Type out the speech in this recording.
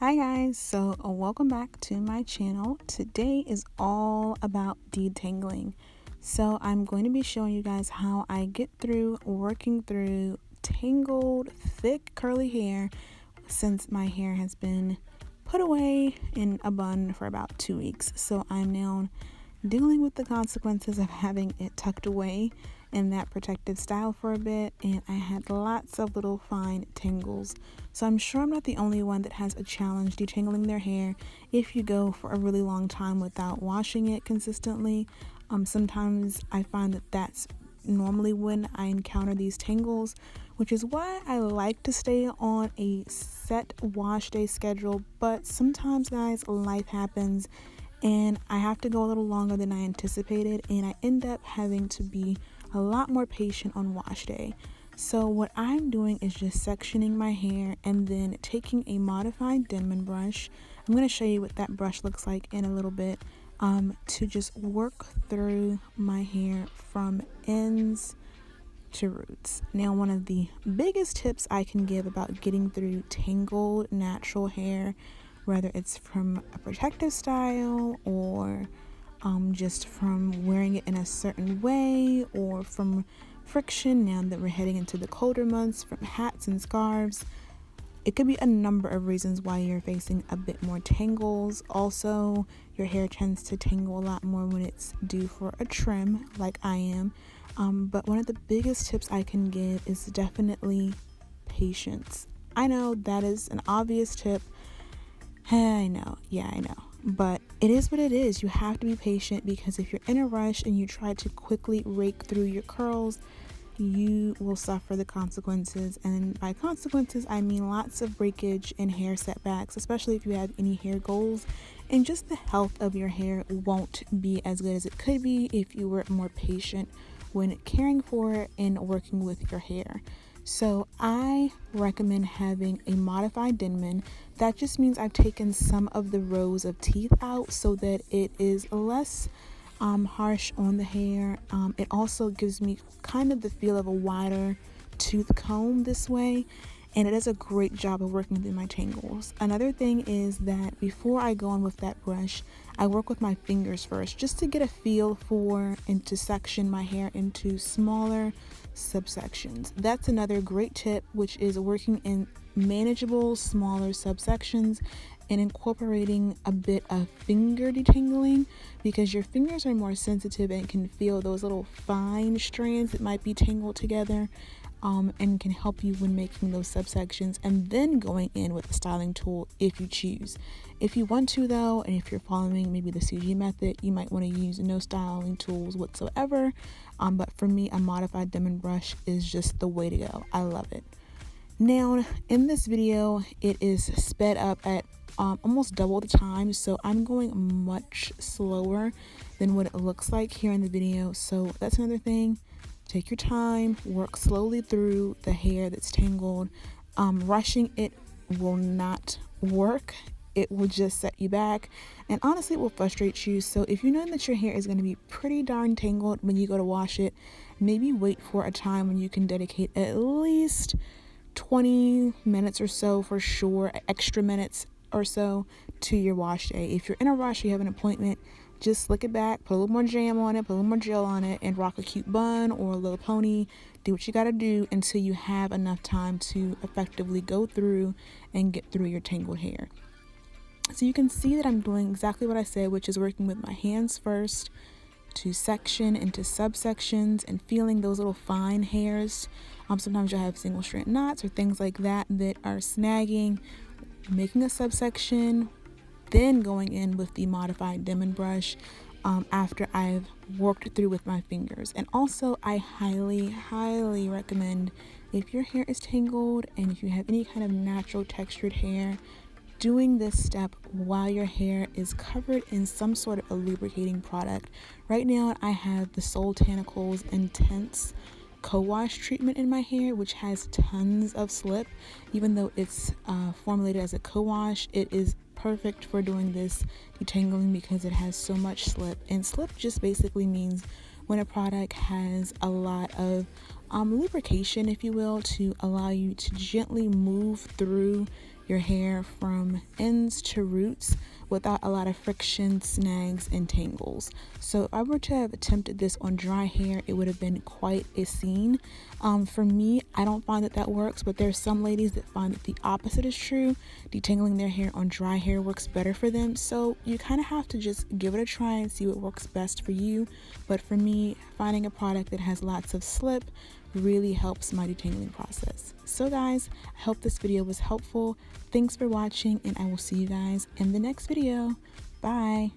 Hi guys, so welcome back to my channel. Today is all about detangling. So I'm going to be showing you guys how I get through working through tangled, thick, curly hair since my hair has been put away in a bun for about 2 weeks. So I'm now dealing with the consequences of having it tucked away in that protective style for a bit, and I had lots of little fine tangles. So I'm sure I'm not the only one that has a challenge detangling their hair if you go for a really long time without washing it consistently. Sometimes I find that that's normally when I encounter these tangles, which is why I like to stay on a set wash day schedule. But sometimes, guys, life happens and I have to go a little longer than I anticipated, and I end up having to be a lot more patient on wash day. So what I'm doing is just sectioning my hair and then taking a modified Denman brush. I'm going to show you what that brush looks like in a little bit, to just work through my hair from ends to roots. Now, one of the biggest tips I can give about getting through tangled natural hair, whether it's from a protective style or just from wearing it in a certain way or from friction, now that we're heading into the colder months, from hats and scarves. It could be a number of reasons why you're facing a bit more tangles. Also, your hair tends to tangle a lot more when it's due for a trim, like I am. But one of the biggest tips I can give is definitely patience. I know that is an obvious tip. I know. But it is what it is. You have to be patient, because if you're in a rush and you try to quickly rake through your curls, you will suffer the consequences. And by consequences, I mean lots of breakage and hair setbacks, especially if you have any hair goals. And just the health of your hair won't be as good as it could be if you were more patient when caring for it and working with your hair. So I recommend having a modified Denman. That just means I've taken some of the rows of teeth out so that it is less harsh on the hair. It also gives me kind of the feel of a wider tooth comb this way, and it does a great job of working through my tangles. Another thing is that before I go on with that brush, I work with my fingers first, just to get a feel for and to section my hair into smaller subsections. That's another great tip, which is working in manageable, smaller subsections and incorporating a bit of finger detangling, because your fingers are more sensitive and can feel those little fine strands that might be tangled together, and can help you when making those subsections, and then going in with a styling tool if you choose. If you want to, though, and if you're following maybe the CG method, you might want to use no styling tools whatsoever. But for me, a modified Denman brush is just the way to go. I love it. Now, in this video, it is sped up at almost double the time, so I'm going much slower than what it looks like here in the video. So that's another thing. Take your time, work slowly through the hair that's tangled. Rushing it will not work. It will just set you back, and honestly, it will frustrate you. So if you know that your hair is going to be pretty darn tangled when you go to wash it, maybe wait for a time when you can dedicate at least 20 minutes or so, for sure, extra minutes or so, to your wash day. If you're in a rush, you have an appointment, just slick it back, put a little more jam on it, put a little more gel on it, and rock a cute bun or a little pony. Do what you gotta do until you have enough time to effectively go through and get through your tangled hair. So you can see that I'm doing exactly what I said, which is working with my hands first to section into subsections and feeling those little fine hairs. Sometimes you'll have single strand knots or things like that that are snagging, making a subsection, then going in with the modified Denman brush after I've worked through with my fingers. And also, I highly recommend, if your hair is tangled and if you have any kind of natural textured hair, doing this step while your hair is covered in some sort of a lubricating product. Right now, I have the Soul Botanicals Intense co-wash treatment in my hair, which has tons of slip. Even though it's formulated as a co-wash, it is perfect for doing this detangling because it has so much slip. And slip just basically means when a product has a lot of lubrication, if you will, to allow you to gently move through your hair from ends to roots without a lot of friction, snags, and tangles. So if I were to have attempted this on dry hair, it would have been quite a scene. For me, I don't find that works, but there's some ladies that find that the opposite is true. Detangling their hair on dry hair works better for them. So you kind of have to just give it a try and see what works best for you. But for me, finding a product that has lots of slip really helps my detangling process. So guys, I hope this video was helpful. Thanks for watching, and I will see you guys in the next video. Bye.